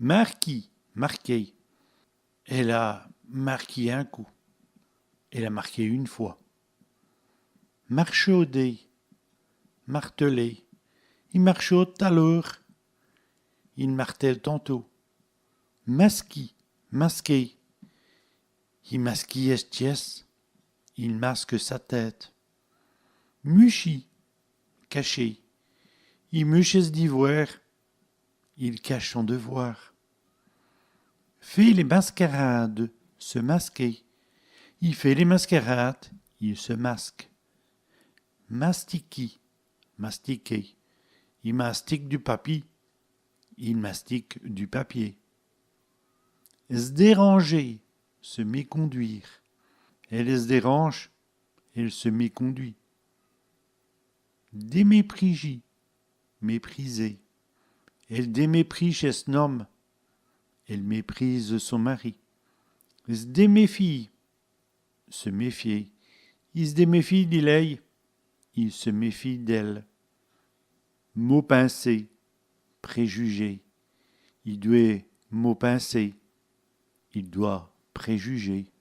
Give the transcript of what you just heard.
Marquis, marqué. Elle a marqué un coup. Elle a marqué une fois. Marchauder, marteler. Il marchaude tout à l'heure. Il martèle tantôt. Masqui, masqué. Il masquille estiès. Il masque sa tête. Muchi, caché. Il muches d'ivoire. Il cache son devoir. Fait les mascarades, se masquer. Il fait les mascarades, il se masque. Mastiqui, mastiquer. Il mastique du papier, il mastique du papier. Se déranger, se méconduire. Elle se dérange, elle se méconduit. Déméprigie, mépriser. Elle déméprise chez son homme, elle méprise son mari. Se déméfie, se méfier. Il se déméfie d'Ileille, il se méfie d'elle. Mot pincé, préjugé. Il doit mot pincé, il doit préjuger.